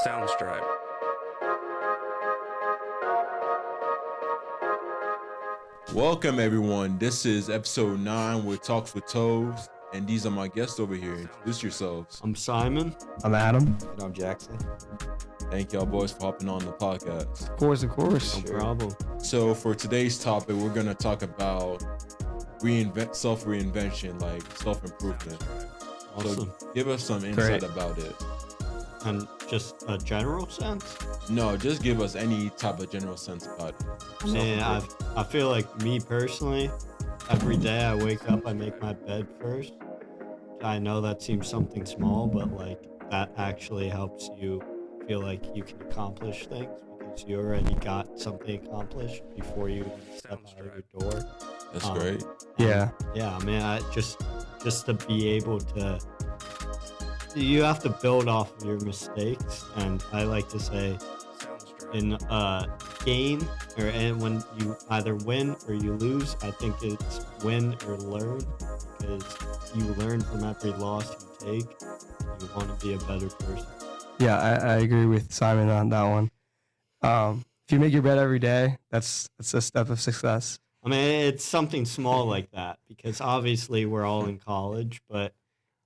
Soundstripe. Welcome everyone. This is episode 9 with TALKZ WIT TOBYZ, and these are my guests over here. Introduce yourselves. I'm Simon. I'm Adam. And I'm Jackson. Thank y'all boys for hopping on the podcast. Of course. No problem. So for today's topic, we're gonna talk about self-reinvention, like self-improvement. Awesome. So give us some insight about it. And just a general sense? No, just give us any type of general sense about it. Man, I feel like me personally, every day I wake up, I make my bed first. I know that seems something small, but like that actually helps you feel like you can accomplish things because you already got something accomplished before you even step out of your door. That's great. Yeah. Yeah, man, just to be able to, you have to build off of your mistakes, and I like to say in game and when you either win or you lose, I think it's win or learn, because you learn from every loss you take. You want to be a better person. Yeah, I agree with Simon on that one. If you make your bed every day, that's a step of success. I mean, it's something small like that, because obviously we're all in college, but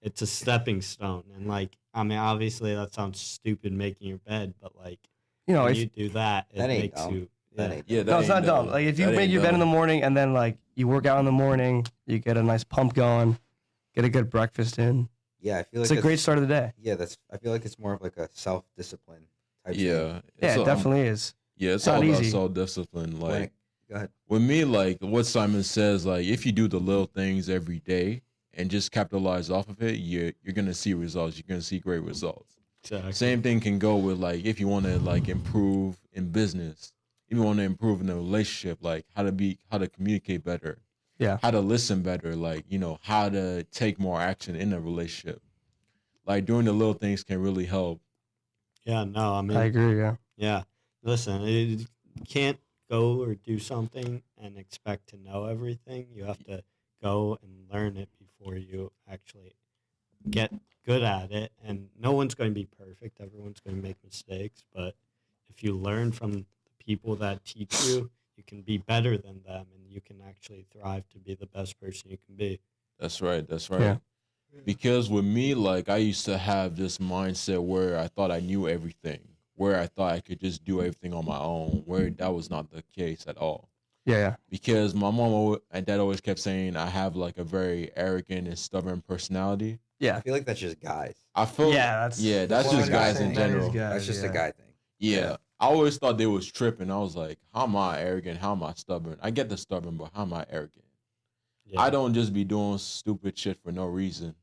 it's a stepping stone. And like, I mean, obviously that sounds stupid making your bed, but like, You know, when if you do that, it That ain't makes dumb. you. That Yeah. ain't Yeah, no, it's not dumb. Like if you make your bed in the morning and then like you work out in the morning, you get a nice pump going, get a good breakfast in. Yeah, I feel like It's a great start of the day. Yeah, I feel like it's more of like a self-discipline type thing. Yeah. Yeah, it definitely is. Yeah, it's It's all not about easy. self-discipline. Like Go ahead. with me, like what Simon says, like if you do the little things every day and just capitalize off of it, you're gonna see results. You're gonna see great results. Exactly. Same thing can go with like if you want to like improve in business, if you want to improve in a relationship, like how to communicate better, Yeah. how to listen better, like how to take more action in a relationship. Like doing the little things can really help. Yeah, no, I mean, I agree. Yeah. yeah. Listen, you can't go or do something and expect to know everything. You have to go and learn it before you actually get good at it. And no one's going to be perfect. Everyone's going to make mistakes. But if you learn from the people that teach you, you can be better than them, and you can actually thrive to be the best person you can be. That's right. That's right. Yeah. Because with me, like I used to have this mindset where I thought I knew everything, where I thought I could just do everything on my own, where that was not the case at all. Yeah. Because my mom and dad always kept saying I have like a very arrogant and stubborn personality. Yeah. I feel like that's just guys. I feel That's that's what just I'm guys saying. in That is general. guys, That's just yeah. a guy thing. Yeah. I always thought they was tripping. I was like, how am I arrogant? How am I stubborn? I get the stubborn, but how am I arrogant? Yeah. I don't just be doing stupid shit for no reason.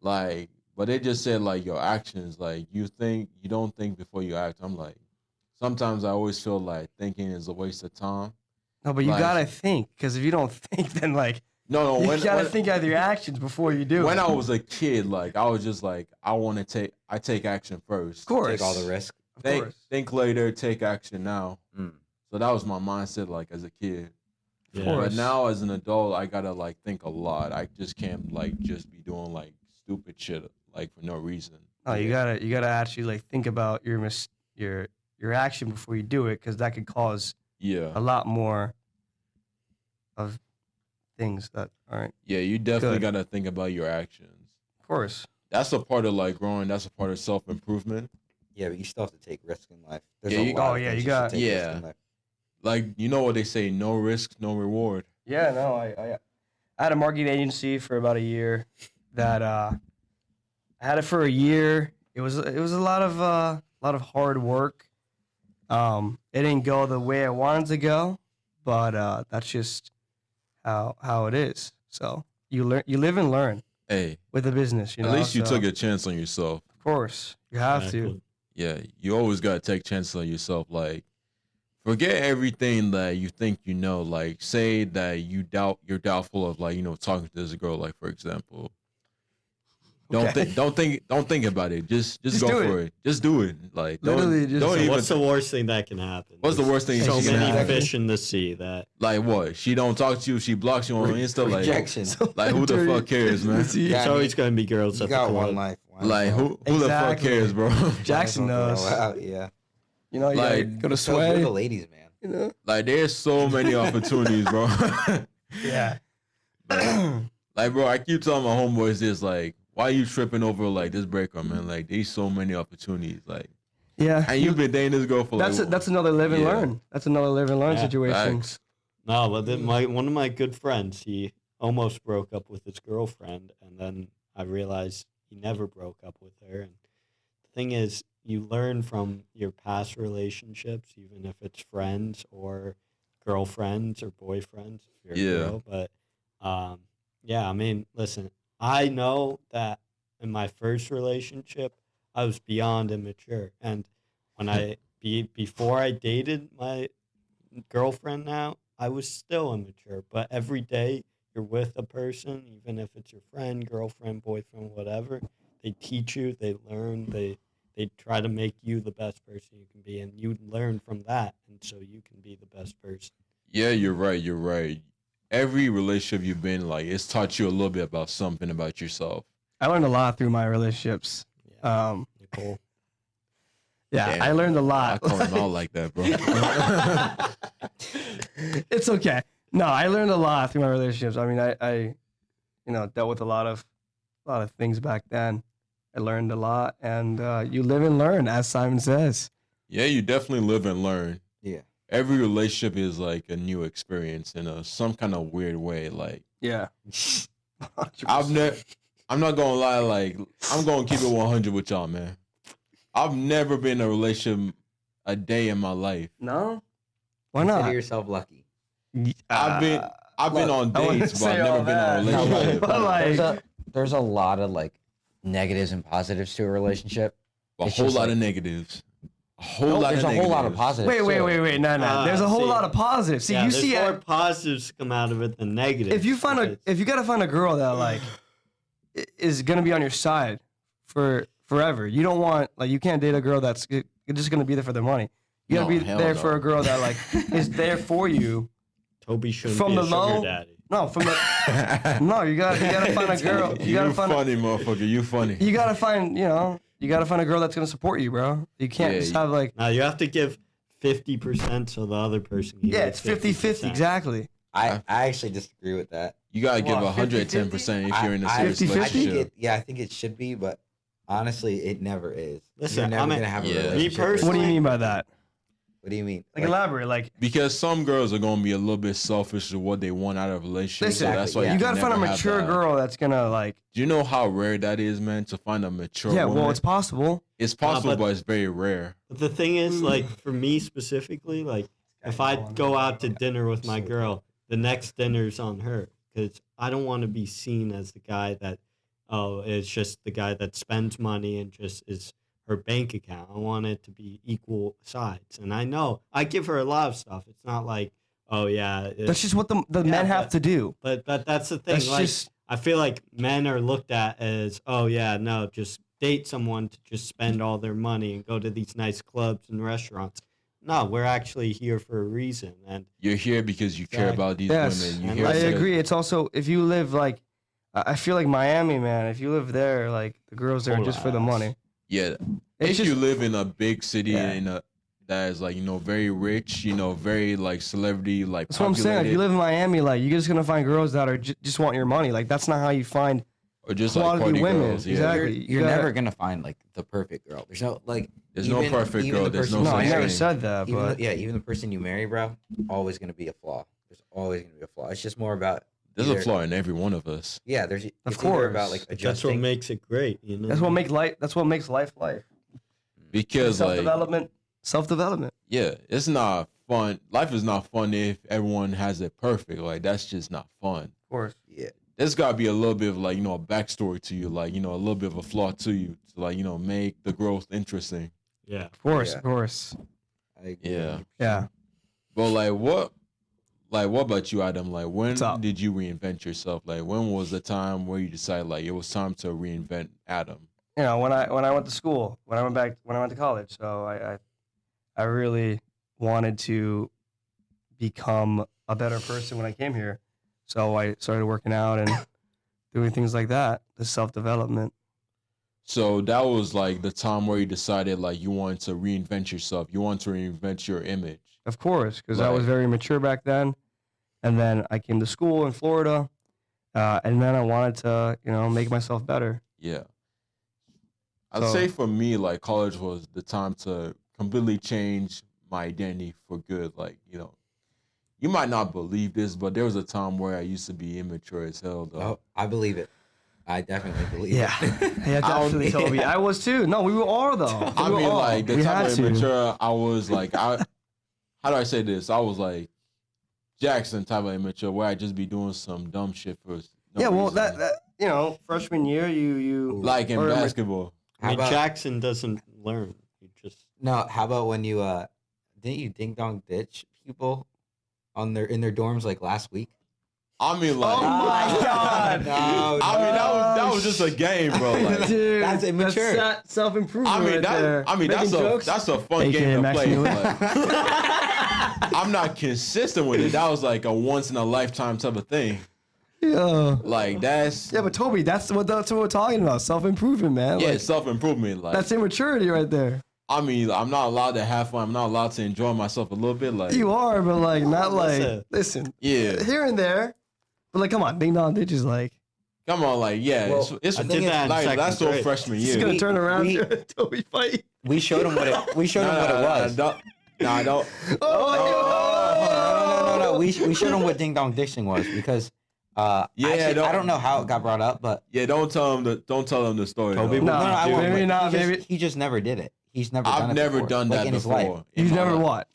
Like, but they just said like your actions, like you don't think before you act. I'm like, sometimes I always feel like thinking is a waste of time. No, but you Like- gotta think, because if you don't think, then like No, you when gotta think out of your actions before you do. when it. I was a kid, like I was just like, I take action first. Of course. Take all the risk. Of Think course. think later, take action now. Mm. So that was my mindset like as a kid. Yeah. course. But now as an adult, I gotta like think a lot. I just can't like just be doing like stupid shit like for no reason. No, you gotta actually like think about your action before you do it, because that could cause Yeah. a lot more of things that aren't. Yeah, you definitely Good. gotta think about your actions. Of course. That's a part of like growing. That's a part of self improvement. Yeah, but you still have to take risk in life. Yeah, you- lot oh, of yeah, things you should got- take risk Yeah. in life. Like you know what they say: no risk, no reward. Yeah, no, I had a marketing agency for about a year. That I had it for a year. It was a lot of hard work. It didn't go the way I wanted to go, but that's just how it is. So you live and learn Hey, with the business. You know, at least you so, took a chance on yourself. Of course, you have to. Exactly. Yeah, you always gotta take chances on yourself. Like, forget everything that you think you know. Like, say that you're doubtful of like talking to this girl. Like, for example, Okay. don't think about it. Just go do for it. Just do it. Like, Literally just- don't So even. What's the worst thing that can happen? What's the worst thing So that can many happen? fish in the sea that. Like what? She don't talk to you. She blocks you on Insta. Like, Rejection. like who the fuck cares, man? See, Yeah, It's I always mean, going to be girls You at the got club. one life. Like who the fuck Exactly. cares, bro? Jackson knows. Yeah. You know, you gotta Like, go to So you're Sway. the ladies, man. You know? Like there's so many opportunities, bro. Yeah. Like, bro, I keep telling my homeboys this, like, why you tripping over like this breakup, man? Like, there's so many opportunities, like, Yeah. and you've been dating this girl for like, That's another live and Yeah. learn. That's another live and learn Yeah, situation. facts. No, but then one of my good friends, he almost broke up with his girlfriend, and then I realized he never broke up with her. And the thing is, you learn from your past relationships, even if it's friends or girlfriends or boyfriends, if you're a Yeah. girl. But yeah, I mean, listen, I know that in my first relationship, I was beyond immature, and when before I dated my girlfriend now, I was still immature. But every day you're with a person, even if it's your friend, girlfriend, boyfriend, whatever, they teach you, they learn, they try to make you the best person you can be, and you learn from that, and so you can be the best person. Yeah, you're right. You're right. Every relationship you've been like, it's taught you a little bit about something about yourself. I learned a lot through my relationships. Yeah, Nicole. Yeah, Damn, I learned a I lot. call him out like that, bro. It's okay. No, I learned a lot through my relationships. I mean, I dealt with a lot of things back then. I learned a lot, and you live and learn, as Simon says. Yeah, you definitely live and learn. Yeah. Every relationship is like a new experience in some kind of weird way. Like, Yeah. I'm not gonna lie, like, I'm gonna keep it 100 with y'all, man. I've never been in a relationship a day in my life. No? Why Consider not? yourself lucky. I've been on I wouldn't dates, but say I've all never been in a that. No, relationship. But like, There's a lot of like negatives and positives to a relationship. A It's whole just lot of like- negatives. A whole No, lot there's of a negatives. whole lot of positives. wait. too. No. There's a whole See- lot of positives. See, yeah, you there's see, more positives come out of it than negatives. if you gotta find a girl that like is gonna be on your side for forever. You don't want you can't date a girl that's just gonna be there for their money. You gotta No, be hell there no. for a girl that like is there for you. Toby shouldn't From be a the sugar low- daddy. No, from the no, you gotta find a girl. You You gotta find funny, motherfucker. You funny. you gotta find a girl that's gonna support you, bro. You can't Yeah, just you- have like Now you have to give 50% so the other person can yeah, give it's 50-50 exactly. I actually disagree with that. You gotta give What, 110% if you're in a serious 50-50? relationship. I think it should be, but honestly, it never is. Listen, You're never I'm a- gonna have a Yeah. Me relationship. where- personally- What do you mean by that? What do you mean? Like elaborate, like Because some girls are gonna be a little bit selfish with what they want out of a relationship. listen, So that's why yeah. you can gotta find a never have mature that. girl that's gonna like Do you know how rare that is, man? To find a mature yeah, woman. well it's possible. It's possible, but- but it's very rare. But the thing is, like, for me specifically, like, if I go out to dinner with my girl, the next dinner's on her. Because I don't want to be seen as the guy that, is just the guy that spends money and just is her bank account. I want it to be equal sides. And I know I give her a lot of stuff. It's not like, oh, yeah. That's just what the men have but- to do. But that's the thing. That's Like, just I feel like men are looked at as, oh yeah, no, just date someone to just spend all their money and go to these nice clubs and restaurants. No, we're actually here for a reason. And You're here because you care Exactly. about these yes, women. You're And here I because- agree. It's also if you live like I feel like Miami, man. If you live there, like the girls there are Hold just for the on. money. Yeah. It's If just you live in a big city Yeah. that is like, very rich, very like celebrity, like that's what I'm saying. If you live in Miami, like you're just gonna find girls that are just want your money. Like that's not how you find or just like quality party women. girls. Yeah. Exactly. You're You gotta- never gonna find like the perfect girl. There's no like. There's no perfect girl. the There's person no No, you I such never marry- thing. said that, Even but even the person you marry, bro, always gonna be a flaw. There's always gonna be a flaw. It's just more about There's a either- flaw in every one of us. Yeah, there's Of it's either about course. like that's what adjusting. makes it great. You know, that's what makes life. That's what makes life life. Because Self like, development. Self development. yeah, it's not fun. Life is not fun if everyone has it perfect. Like that's just not fun. Of course. Yeah, There's gotta be a little bit of like, a backstory to you, like, a little bit of a flaw to you to like, make the growth interesting. Yeah. Of course. Yeah. Of course. I agree. Yeah. Yeah. But what about you, Adam? Like when What's up? did you reinvent yourself? Like when was the time where you decided like it was time to reinvent Adam? You know, when I went to school, when I went to college, so I really wanted to become a better person when I came here. So I started working out and doing things like that, the self development. So that was like the time where you decided like you wanted to reinvent yourself. You want to reinvent your image. Of course, because I was Right. very mature back then. And then I came to school in Florida. And then I wanted to, make myself better. Yeah. I'd So- say for me, like college was the time to completely change my identity for good. Like, you might not believe this, but there was a time where I used to be immature as hell though. Oh, I believe it. I definitely believe Yeah. it. Yeah, definitely, Toby. I was too. No, we were all, though. I We were mean, all. like the We time had of to. immature, I was like, how do I say this? I was like Jackson type of immature, where I just be doing some dumb shit for. No Yeah, well, reason. that freshman year, you like in or- basketball. I mean, How about- Jackson doesn't learn. You just No, how about when you didn't you ding dong ditch people in their dorms like last week? I mean, like, Oh my God. No, I mean, that was just a game, bro. Like, Dude, That's immature. That's self-improvement. I mean, right there. that's Making jokes. that's a fun AKA game to Max play. Mueller. But I'm not consistent with it. That was like a once in a lifetime type of thing. Yeah. Like that's Yeah, but Toby, that's what we're talking about. Self-improvement, man. yeah, Like, self improvement. Like that's immaturity right there. I mean, I'm not allowed to have fun. I'm not allowed to enjoy myself a little bit. Like You are, but like not like. Listen. yeah, Here and there. But like, come on, ding dong ditch is like. come on, like yeah, Well, it's I did that in like second that's all grade. freshman He's year. gonna turn around we- Toby fight. we showed him what it we showed him what it was. No, I don't. No. We showed him what ding dong ditching was because Yeah, actually, don't- I don't know how it got brought up, but Yeah, don't tell him the story. Toby, though. No, I dude, won't. maybe but not, He just, maybe- he just never did it. He's never done I've it never before, done like, that in his before. life. in You've my never life. what?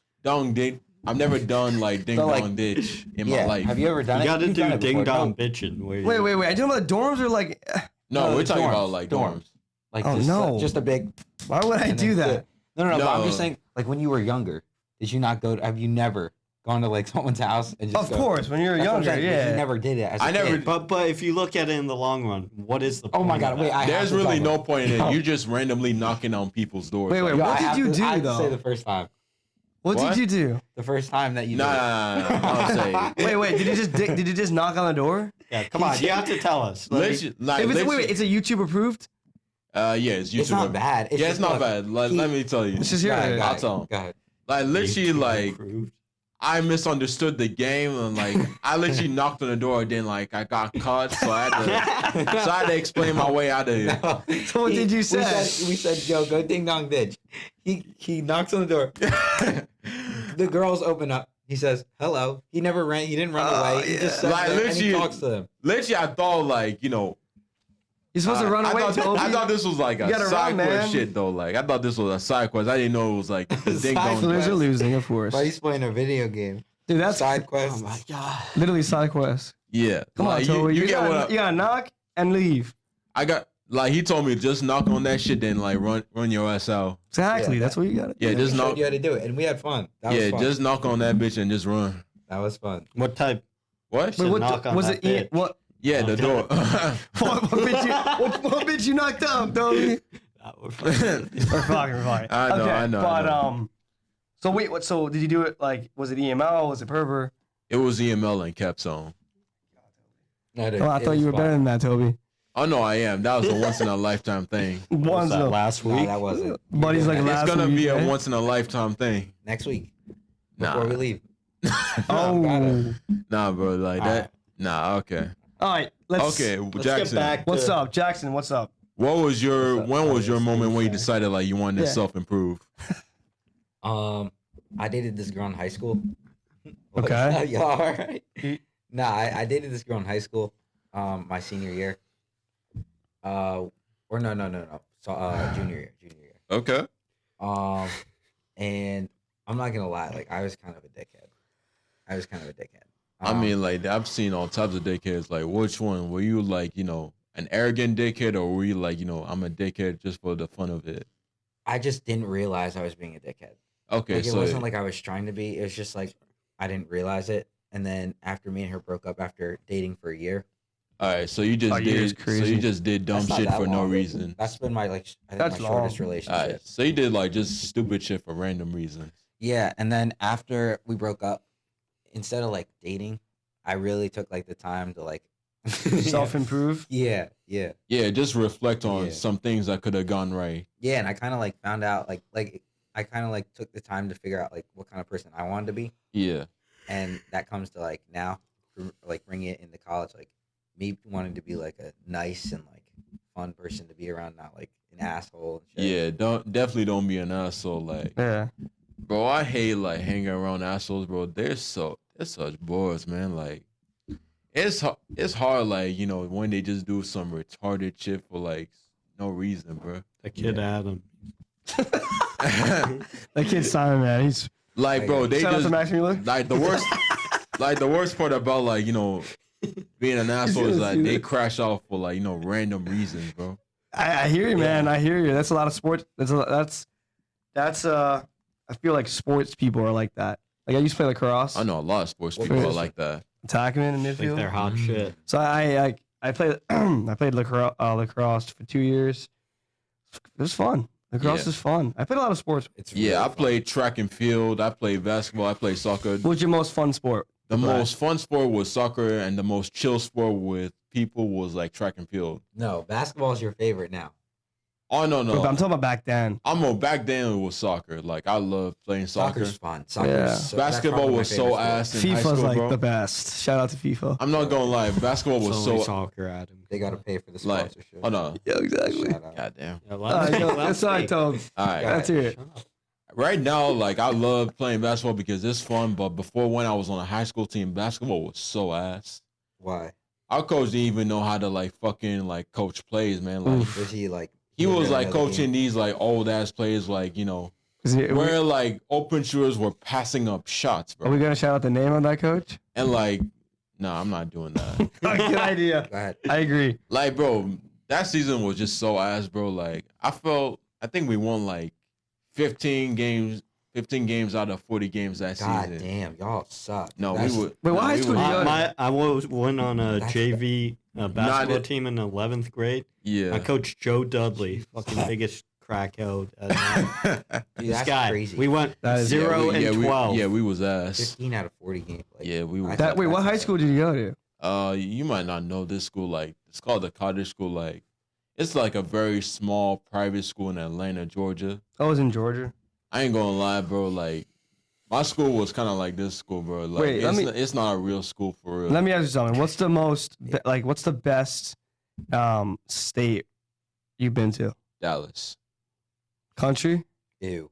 I've never done like ding So, like- dong ditch in Yeah. my life. Have you ever done You it? got to You've done do it before. ding dong No, bitching. Where Wait. you- Are you talking about the dorms or like? No, No, we're talking dorms, about like dorms. Like Oh, just, no. just a big. Why would I and do then that? No. But I'm No. just saying, like when you were younger, did you not go? Have you never gone to like someone's house and just? Of course, when you were That's what I'm younger, saying, but yeah. You never did it. As a I never- kid. But if you look at it in the long run, what is the Oh my point God! of Wait, that? I have There's to really tell no you. point in it. No. You just randomly knocking on people's doors. Wait, like, wait, Yo, what I did have you to- do, I have to say though? the first time. What What? did you do? The first time that you did it. Nah, I'll say. Wait. Did you just knock on the door? Yeah, come on, you have to tell us. Wait. It's a YouTube approved. Yeah, it's YouTube. It's not bad. Yeah, it's just, not look, bad. Let me tell you. Let's just hear Go ahead, it. go I'll ahead, tell him. Go ahead. Like literally, like Approved. I misunderstood the game and like I literally knocked on the door. Then like I got caught, so I had to explain my way out of here. No. So what did you say? We said, yo, go ding dong ditch. He knocks on the door. The girls open up. He says, hello. He never ran. He didn't run away. He just sat Like, there and he literally- talks to them. Literally, I thought like You're supposed to run I away, thought, Toby. I thought this was like a You gotta side run, quest man. shit though. Like I thought this was a side quest. I didn't know it was like the ding Side dong. So there's a quest. losing, of course. But he's playing a video game. Dude, that's Side quest. Oh my God. literally side quest. Yeah, Come on, like, Toby. You, You get what gotta knock and leave. I got. Like he told me, just knock on that shit, then like run your ass out. Exactly. Yeah, that's what you got to do. Yeah, And just we showed knock. you how to do it, and we had fun. That was Yeah, fun. just knock on that bitch and just run. That was fun. What type? What? Wait, knock on was that it? bitch. What? Yeah, the Okay. door. What bitch you knocked up, Toby? That was We're fine. I know. But so wait, what? So did you do it like? Was it EML? Was it Perver? It was EML and kept on. No, dude, Oh, I it thought was you were fun. better than that, Toby. Oh no, I am. That was a once in a lifetime thing. One's that the last No, week. that wasn't. buddy's like It's last gonna week, be a right? once in a lifetime thing. Next week. Nah. Before we leave. Oh, Nah, bro, like All that. right. Nah, okay. all right. Let's. Okay, Let's Jackson. get back. What's to, up, Jackson? What's up? What was your What's up? when was your Sorry, moment when you sorry. decided like you wanted to Yeah. self improve? I dated this girl in high school. Okay. Y'all all right? Nah, I dated this girl in high school, my senior year. Or no. So junior year. Okay. And I'm not gonna lie, like I was kind of a dickhead. I mean, like I've seen all types of dickheads. Like, which one were you? Like, an arrogant dickhead, or were you like, I'm a dickhead just for the fun of it? I just didn't realize I was being a dickhead. Okay, Like it so wasn't like I was trying to be. It was just like I didn't realize it. And then after me and her broke up after dating for a year. all right, so you just A year's did, so crazy. you just did dumb That's not shit that for no long. reason. That's been my I think That's my long. shortest All relationship. right, so you did like just stupid shit for random reasons. Yeah, and then after we broke up, instead of like dating, I really took like the time to like self improve. Yeah. Yeah, just reflect on Yeah. some things that could have gone right. Yeah, and I kind of like found out like I kind of like took the time to figure out like what kind of person I wanted to be, Yeah. and that comes to like now, like bringing it into college, like me wanting to be like a nice and like fun person to be around, not like an asshole. And shit. Yeah, don't be an asshole. Like, Yeah. bro, I hate like hanging around assholes, bro. They're such bores, man. Like, it's hard, like, you know, when they just do some retarded shit for like no reason, bro. The kid Adam. That kid Simon, man, he's Like, bro, they shout out to just Max Mueller. like the worst. Like the worst part about like, you know, being an asshole is like they crash off for like, you know, random reasons, bro. I hear you, man. I hear you. That's a lot of sports. That's I feel like sports people are like that. Like I used to play lacrosse. I know a lot of sports people are like that. Attackman in Like midfield. they're hot shit. So I played I played lacrosse for 2 years. It was fun. Lacrosse Yeah. is fun. I played a lot of sports. It's Yeah, really I fun. played track and field. I played basketball. I played soccer. What's your most fun sport? The Right. most fun sport was soccer, and the most chill sport with people was like track and field. No, basketball is your favorite now. Oh no, But I'm no. talking about back then. Back then it was soccer. Like I loved playing soccer. Soccer's fun. Soccer's Yeah. that's Basketball probably my was favorite so sport. ass in high FIFA's school, like bro. the best. Shout out to FIFA. I'm not gonna lie, basketball It's was only so. soccer, Adam. They got to pay for the Like, sponsorship. hold on. Yeah, exactly. Shout out. Goddamn. Yeah, That's what I told. All right. Yeah. Let's hear it. Shut up. Right now, like I love playing basketball because it's fun. But before, when I was on a high school team, basketball was so ass. Why? Our coach didn't even know how to like fucking like coach plays, man. Like Oof. Was he like? he was like another coaching game? these like old ass players, like, you know, Is it, where like open shooters were passing up shots, are we bro. gonna shout out the name of that coach? And like, no, I'm not doing that. Good idea. Go ahead. I agree. Like, bro, that season was just so ass, bro. Like, I think we won like 15 games out of 40 games that God season. damn, y'all suck. No, That's- we would. Wait, what no, high we school would- did you go to? I went on a That's JV basketball it- team in 11th grade. I Yeah. coached Joe Dudley, fucking biggest crackhead. Dude, This that's guy. crazy. We went That is- 0 and 12. we was ass. 15 out of 40 games. Like, Yeah, we was. That wait, what high school did you go to? You might not know this school. Like, it's called the Cottage School. Like, it's like a very small private school in Atlanta, Georgia. I was in Georgia. I ain't gonna lie, bro. Like, my school was kind of like this school, bro. Like, Wait, it's not a real school for real. Let me ask you something. What's the most what's the best state you've been to? Dallas. Country? Ew.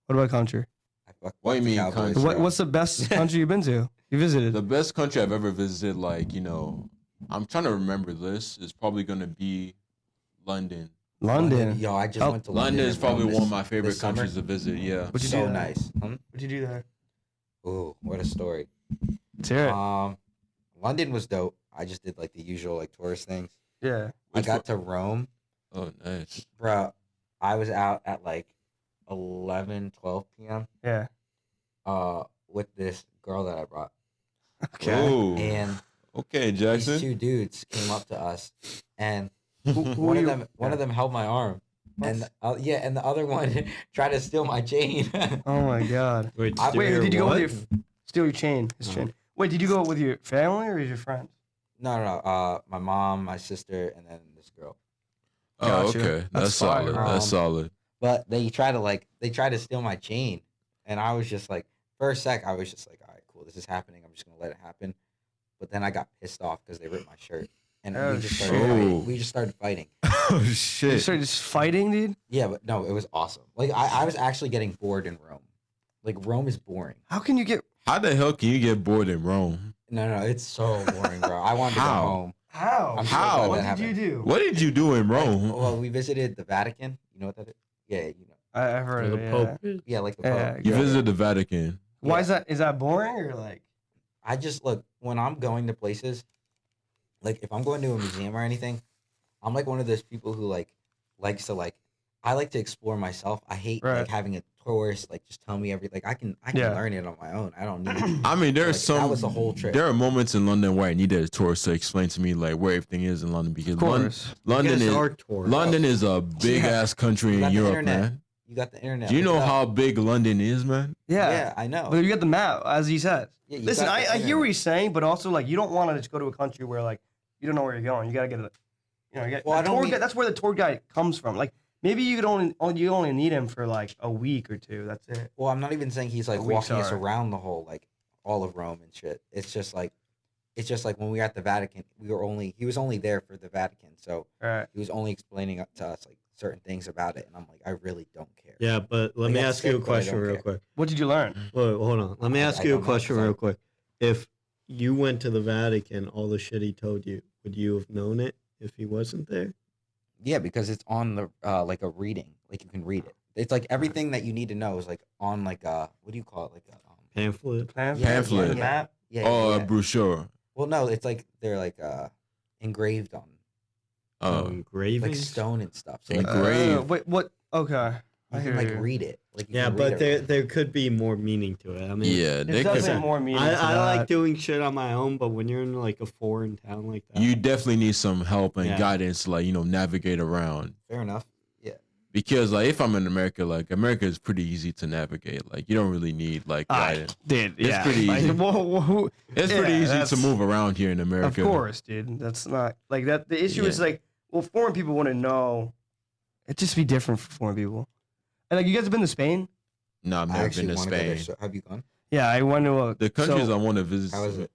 What about country? I fuck What do you the mean, Cowboys, country? What, bro. what's the best country you've been to? You visited? The best country I've ever visited, like, you know, I'm trying to remember this. Is probably gonna be London. London. Yo, I just Oh, went to London London. is probably this- one of my favorite this summer. countries to visit. Yeah. What'd you So do there? nice. What'd you do there? Ooh, what a story. Let's hear it. London was dope. I just did like the usual like tourist things. Yeah. I Which got to Rome, Oh, nice. bro. I was out at like 11, 12 p.m. Yeah. With this girl that I brought, Okay. Oh, and okay, these Jackson. two dudes came up to us, and Who one you- of them held my arm, and and the other one tried to steal my chain. Oh my god. Wait, Wait, did you go with your steal your chain? His No. chain. Wait, did you go with your family or your friends? No. My mom, my sister, and then this girl. Oh, Gotcha. okay. That's That's solid. fire. That's solid. But they tried to steal my chain, and I was just like, for a sec, I was just like, all right, cool, this is happening. I'm just gonna let it happen. But then I got pissed off because they ripped my shirt, and Oh, we just shit. started fighting. We just started fighting. Oh You shit. started just fighting, dude? Yeah, but no, it was awesome. Like I was actually getting bored in Rome. Like Rome is boring. How can you get How the hell can you get bored in Rome? No, it's so boring, bro. I wanted to go How? home. how? I'm so glad What that did you do? What did you do in Rome? Well, we visited the Vatican. You know what that is? Yeah, you know. I've heard the of it. Pope? Yeah. Yeah, like the Yeah, Pope. You yeah. visited the Vatican. Why Yeah. is that? Is that boring or like? I just look when I'm going to places, like if I'm going to a museum or anything, I'm like one of those people who likes to I like to explore myself. I hate Right. like having a tourist like just tell me everything. I can Yeah. learn it on my own. I don't need. I mean, there's Like, some. that was the whole trip. There are moments in London where I needed a tourist to explain to me like where everything is in London because Of course. London is tour. London is a big ass country You in got the Europe, internet. man. You got the internet. Do you look know it up. how big London is, man? Yeah. Yeah, I know. But you got the map, as he says. Yeah, you Listen, got I the hear what internet. he's saying, but also like you don't want to just go to a country where like you don't know where you're going. You gotta get a, you get Well, I don't mean- that's where the tour guide comes from. Like maybe you only need him for like a week or two. That's it. Well, I'm not even saying he's like A week, walking us sorry. around the whole like all of Rome and shit. It's just like when we were at the Vatican, he was only there for the Vatican, so All right. he was only explaining to us like certain things about it, and I'm like, I really don't care. Yeah, but let Like, me that's ask you a sick, but I question don't real care. quick. What did you learn? Wait, hold on. Let me I- ask I you a don't know, question 'cause real quick. If you went to the Vatican, all the shit he told you, would you have known it if he wasn't there? Yeah, because it's on the like a reading, like you can read it. It's like everything that you need to know is like on like what do you call it, like a Pamphlet? Pamphlet. The map. yeah, Oh, yeah. a brochure. Well, no, it's like they're like engraved on Oh, like Engravings? stone and stuff. So like, Engraved. Wait, what? Okay. you I can hear like you. read it. Like you Yeah, can read but it there right. there could be more meaning to it. I mean, yeah. They There's could, definitely more meaning to I that. like doing shit on my own, but when you're in like a foreign town like that, you definitely need some help and Yeah. guidance to like navigate around. Fair enough. Because like if I'm in America, like America is pretty easy to navigate. Like you don't really need like guidance. Dude, It's yeah. pretty Like, easy. whoa. It's pretty Yeah, easy to that's- move around here in Of America. course, dude. That's not like that. The issue is Yeah. like, well, foreign people wouldn't know. It'd just be different for foreign people. And like, you guys have been to Spain? No, I've I never actually been to want to go there. Spain. So have you gone? Yeah, I went to a. The countries so, I want to visit. How is it?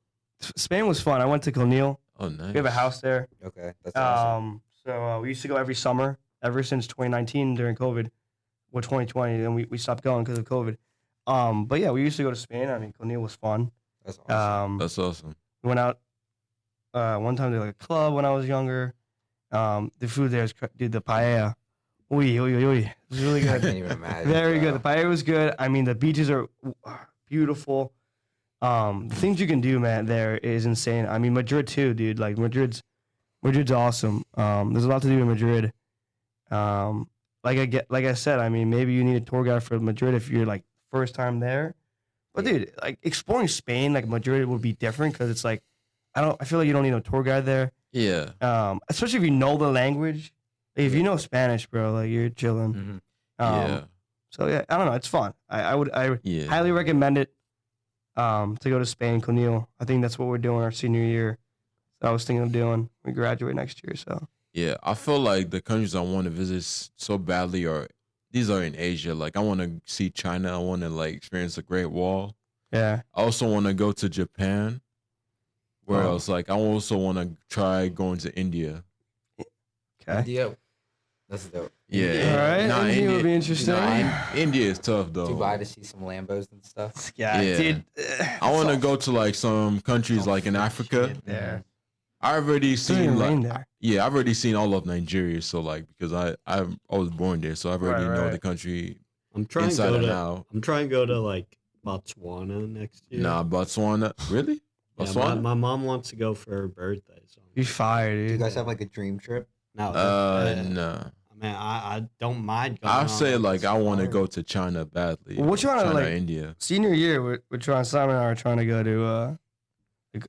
Spain was fun. I went to Conil. Oh, nice. We have a house there. Okay, that's awesome. So we used to go every summer, ever since 2019 during COVID, or 2020. Then we stopped going because of COVID. But yeah, we used to go to Spain. I mean, Conil was fun. That's awesome. That's awesome. We went out one time to like a club when I was younger. The food there is, dude, the paella. Uy. It was really I good. can't even imagine. Very bro. good. The paella was good. I mean, the beaches are beautiful. The things you can do, man, there is insane. I mean, Madrid too, dude. Like Madrid's awesome. There's a lot to do in Madrid. Like I said, I mean, maybe you need a tour guide for Madrid if you're like first time there. But dude, like exploring Spain, like Madrid would be different because it's like I feel like you don't need a tour guide there. Yeah. Especially if you know the language. Like, if you know Spanish, bro, like you're chilling. Mhm. Yeah. So yeah, I don't know. It's fun. I would Yeah. highly recommend it. To go to Spain, Conil. I think that's what we're doing our senior year. So I was thinking of doing. We graduate next year, so Yeah. I feel like the countries I want to visit so badly these are in Asia. Like I want to see China. I want to like experience the Great Wall. yeah. I also want to go to Japan. Where Oh. else? Like I also want to try going to India. Okay. India. That's dope. Yeah. All right. Nah, India would be interesting. India is tough though. Dubai to see some Lambos and stuff. Yeah, Yeah. dude. I want to go to like some countries like in Africa. There. I've already It's not even seen rain like there. yeah, I've already seen all of Nigeria. So like because I was born there, so I've already know Right. the country I'm trying to inside go and to out. I'm trying to go to like Botswana next year. Nah, Botswana. Really? Yeah, Botswana? my mom wants to go for her birthday. So You fired, Do you dude. guys have like a dream trip? no, Nah. I mean, I don't mind going. I'll on, say like I want to far. go to China badly. Well, which one, China, like- India. Senior year, we're trying. Simon and I are trying to go to. We're go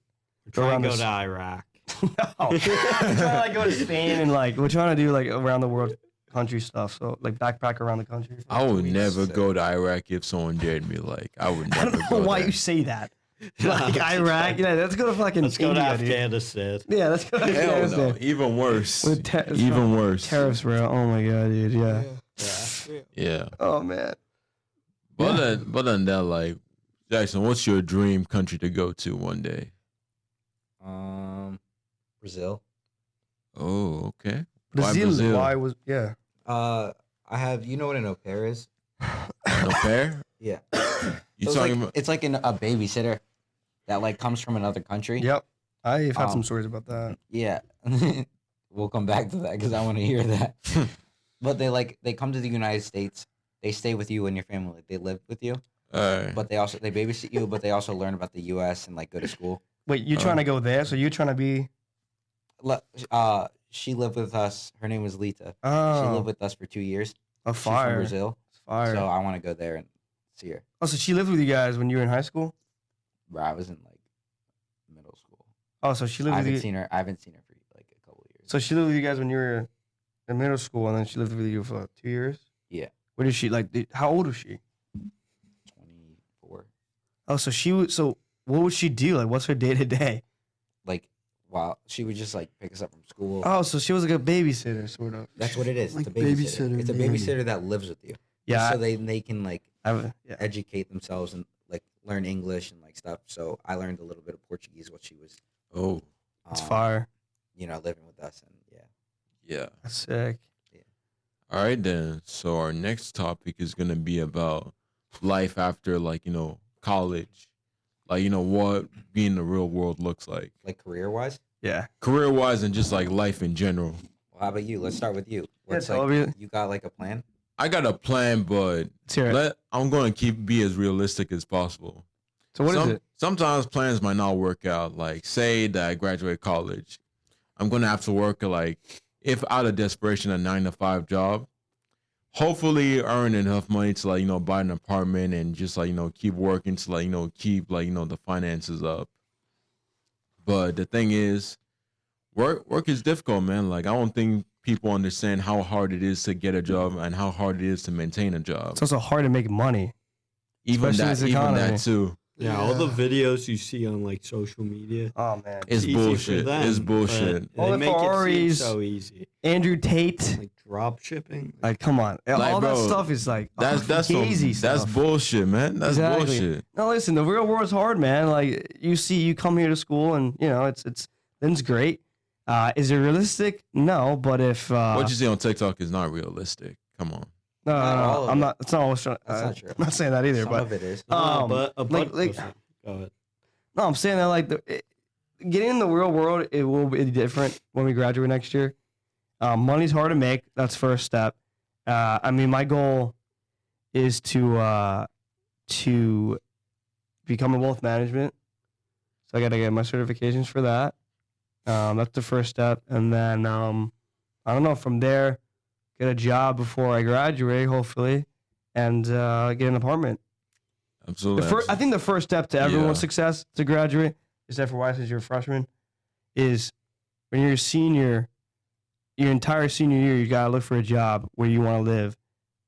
trying around to go this- to Iraq. No, we're trying to like go to Spain and like we're trying to do like around the world country stuff. So like backpack around the country. I would We'd never say- go to Iraq if someone dared me. Like I would I never don't know go why there. you say that. Like Iraq, yeah, let's go to fucking Let's go to India, dude. Afghanistan. Yeah, let's go to Hell Afghanistan. no. Even worse. With Even worse. tariffs, bro. Oh my god, dude. Yeah. Yeah. Yeah. Oh man. But than that, like Jackson, what's your dream country to go to one day? Brazil. Oh, okay. Brazil. Why was yeah? I have. You know what an au pair is? An au pair? Yeah. You So talking about? it's like a babysitter that like comes from another country. Yep. I've had some Um, stories about that. Yeah. We'll come back to that because I want to hear that. But they come to the United States. They stay with you and your family. They live with you, Alright. but they babysit you. But they also learn about the U.S. and like go to school. Wait, you're trying to go there? So you're trying to be? She lived with us. Her name was Lita. She Oh, lived with us for 2 years. a She's from fire. Brazil. Fire. So I want to go there and see her. Oh, so she lived with you guys when you were in high school? Bro, I was in like middle school. Oh, so she lived I with haven't you. seen her. I haven't seen her for like a couple of years. So she lived with you guys when you were in middle school, and then she lived with you for 2 years. Yeah. Where did she like? How old was she? 24. Oh, so she was. So what would she do? Like, what's her day to day? Like while she would just like pick us up from school. Oh, so she was like a babysitter, sort of. That's what it is. Like It's a babysitter. babysitter, It's a nanny. babysitter that lives with you. Yeah, Just so they can like yeah. educate themselves and like learn English and like stuff. So I learned a little bit of Portuguese while she was Oh, It's fire. living with us, and yeah. That's sick. All right, then. So our next topic is going to be about life after, like, college. Like, what being in the real world looks like. like career wise. Yeah. Career-wise and just, like, life in general. Well, how about you? Let's start with you. What's Toby. you got like a plan? I got a plan, but Let's hear it. I'm going to be as realistic as possible. So what is it? Sometimes plans might not work out. Like, say that I graduate college. I'm going to have to work, like, if out of desperation, a 9-to-5 job. Hopefully earn enough money to, like, buy an apartment and just, like, keep working to, like, keep, like, the finances up. But the thing is, work is difficult, man. Like, I don't think people understand how hard it is to get a job and how hard it is to maintain a job. It's also hard to make money. especially in this Even economy. that too. Yeah, all the videos you see on like social media. Oh man, It's easy for bullshit. them, It's bullshit. but All They the make it seem Ferraris. so easy. Andrew Tate. Like drop shipping. Like, come on, Like, all that bro, stuff is like That's some, easy that's stuff. bullshit, man. That's Exactly. bullshit. No, listen, the real world's hard, man. Like you come here to school, and it's great. Is it realistic? No, but if What you see on TikTok is not realistic. Come on. no, Not all of I'm it. not. It's not always trying. That's not true. I'm not saying that either, Some but of it is. No, but a like- bunch. like- Go ahead. no, I'm saying that like getting in the real world, it will be different when we graduate next year. Money's hard to make. That's first step. I mean, my goal is to become a wealth management. So I got to get my certifications for that. That's the first step, and then I don't know. From there, get a job before I graduate, hopefully, and get an apartment. Absolutely. I think the first step to everyone's Yeah. success to graduate, except for why since you're a freshman, is when you're a senior, your entire senior year, you gotta look for a job where you want to live,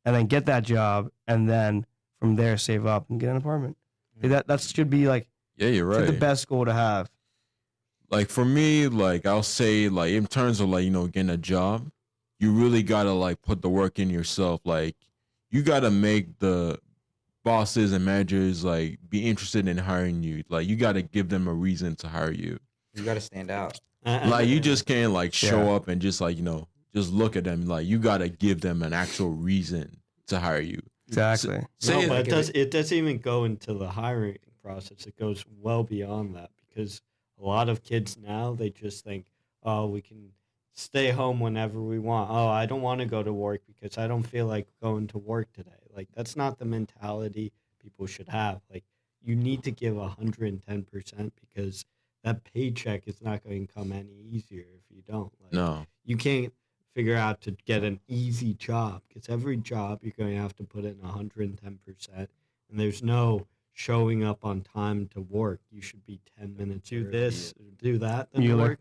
and then get that job, and then from there save up and get an apartment. That should be like Yeah, you're the right. best goal to have. Like for me, like I'll say, like in terms of like getting a job, you really gotta like put the work in yourself. Like you gotta make the bosses and managers like be interested in hiring you. Like you gotta give them a reason to hire you. You got to stand out. Like you just can't like show Yeah. up and just like just look at them. Like you gotta give them an actual reason to hire you. Exactly. Say No, it- but it doesn't even go into the hiring process. It goes well beyond that because a lot of kids now they just think, oh, we can stay home whenever we want. Oh, I don't want to go to work because I don't feel like going to work today. Like that's not the mentality people should have. Like you need to give 110% because that paycheck is not going to come any easier if you don't. Like, No. you can't figure out to get an easy job because every job you're going to have to put in 110%, and there's no showing up on time to work. You should be 10 minutes, do this, do that, then Mueller. work.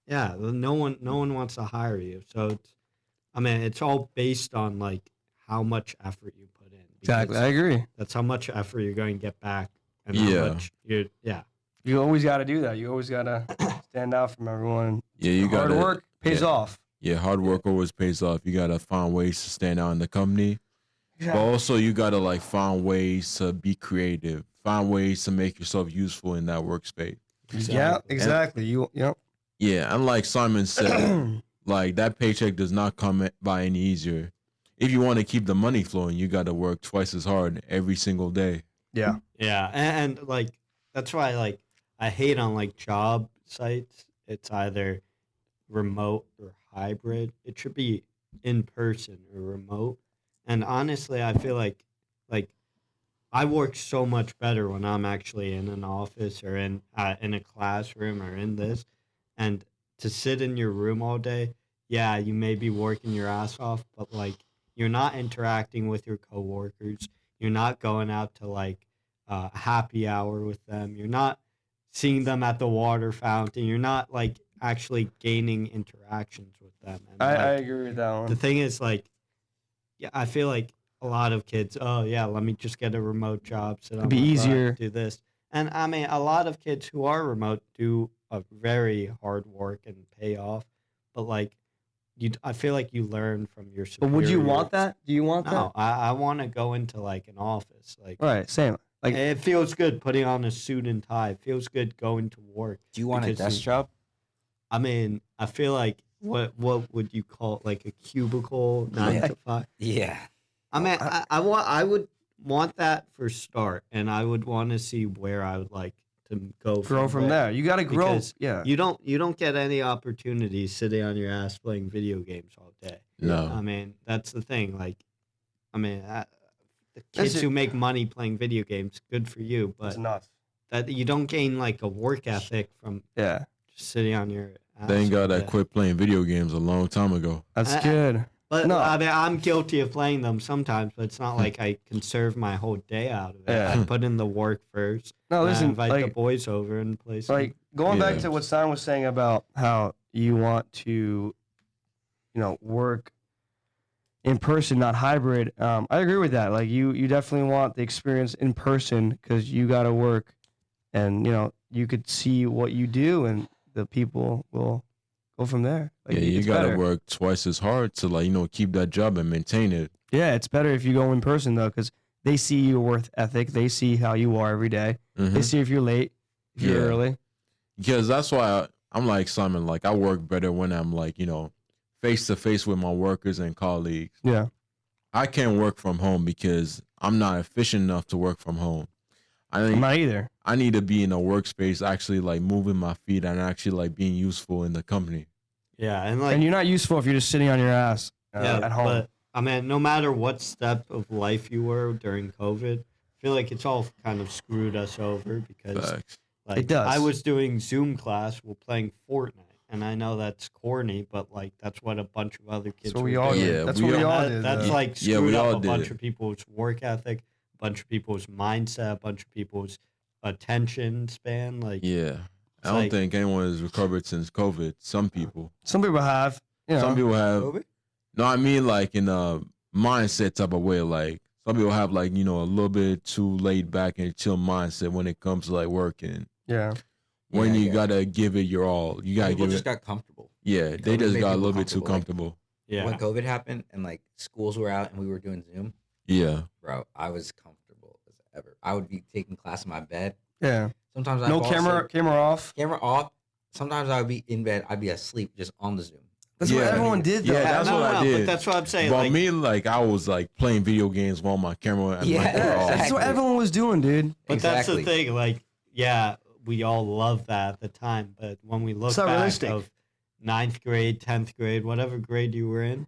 Yeah, no one wants to hire you. So it's all based on like how much effort you put in. Exactly. because I agree. That's how much effort you're going to get back, and Yeah. how much yeah. You always got to do that. You always got to stand out from everyone. Yeah, you Hard gotta work pays yeah. off. Yeah, hard work always pays off. You gotta find ways to stand out in the company. But also you gotta like find ways to be creative. Find ways to make yourself useful in that workspace. Yeah, exactly. Yeah, and like Simon said, like that paycheck does not come by any easier. If you want to keep the money flowing, you gotta work twice as hard every single day. Yeah. Yeah, and like that's why like I hate on like job sites. It's either remote or hybrid. It should be in person or remote. And honestly, I feel like I work so much better when I'm actually in an office or in a classroom or in this. And to sit in your room all day, yeah, you may be working your ass off, but like you're not interacting with your coworkers. You're not going out to like a happy hour with them. You're not seeing them at the water fountain. You're not like actually gaining interactions with them. And, I like, agree with that the one. thing is like, yeah, I feel like a lot of kids, oh yeah, let me just get a remote job, sit on It'd be my butt, easier. do this. And I mean, a lot of kids who are remote do a very hard work and pay off, but like I feel like you learn from your But would you want superiors. that? Do you want No, that? I want to go into like an office. Like Right, same. Like, it feels good putting on a suit and tie. It feels good going to work. Do you want a because desk job? I mean, I feel like what would you call it? Like a cubicle 9 to 5? Yeah. I mean, I would want that for start, and I would want to see where I would like to go grow from there. You got to grow. Because Yeah. You don't get any opportunities sitting on your ass playing video games all day. No. I mean, that's the thing. Like, I mean, the kids Listen- who make money playing video games, good for you, It's but nuts. that you don't gain like a work ethic from Yeah. just sitting on your ass. Thank God all I day. quit playing video games a long time ago. That's I- good. But No. I mean, I'm guilty of playing them sometimes, but it's not like I conserve my whole day out of it. Yeah. I put in the work first. No, and I listen, invite the like, boys over and play some. like going back Yeah. to what Simon was saying about how you want to, work in person, not hybrid. I agree with that. Like you definitely want the experience in person because you got to work, and you could see what you do, and the people will go from there. Like, Yeah, you it's gotta better. work twice as hard to keep that job and maintain it. Yeah, it's better if you go in person though, because they see your worth ethic. They see how you are every day. They Mhm. see if you're late, if you're Yeah. early. Because that's why I'm like Simon. Like I work better when I'm face to face with my workers and colleagues. Yeah. I can't work from home because I'm not efficient enough to work from home. I I'm think not either. I need to be in a workspace, actually like moving my feet and actually like being useful in the company. yeah, and like And you're not useful if you're just sitting on your ass yeah, at home. But I mean, no matter what step of life you were during COVID, I feel like it's all kind of screwed us over because Facts. like It does. I was doing Zoom class while playing Fortnite, and I know that's corny, but like that's what a bunch of other kids. That's what were we all doing. Yeah, did. That's we what we all- all That- did. That's though. like Yeah, screwed we up all a bunch did. of people's work ethic, a bunch of people's mindset, a bunch of people's attention span. Like Yeah. I don't like- think anyone has recovered since COVID. Some people. Some people have. Some people have. Kobe? No, I mean like in a mindset type of way. Like some people have like, a little bit too laid back and chill mindset when it comes to like working. Yeah. When Yeah, you yeah. gotta give it your all. You gotta People give just it. got comfortable. Yeah, they COVID just made got a people little bit too comfortable. comfortable. yeah, When COVID happened and like schools were out and we were doing Zoom, Yeah. bro, I was comfortable as ever. I would be taking class in my bed. Yeah. Sometimes I No camera off. camera off. Sometimes I would be in bed. I'd be asleep just on the Zoom. That's Yeah. what everyone did though. Yeah, that's what I did. But that's what I'm saying. But like, me, like I was like playing video games while my camera and Yeah, mic were Yeah, off. that's what Exactly. everyone was doing, dude. But that's the Exactly. thing, like, yeah, we all love that at the time, but when we look It's not back realistic. of 9th grade, 10th grade, whatever grade you were in,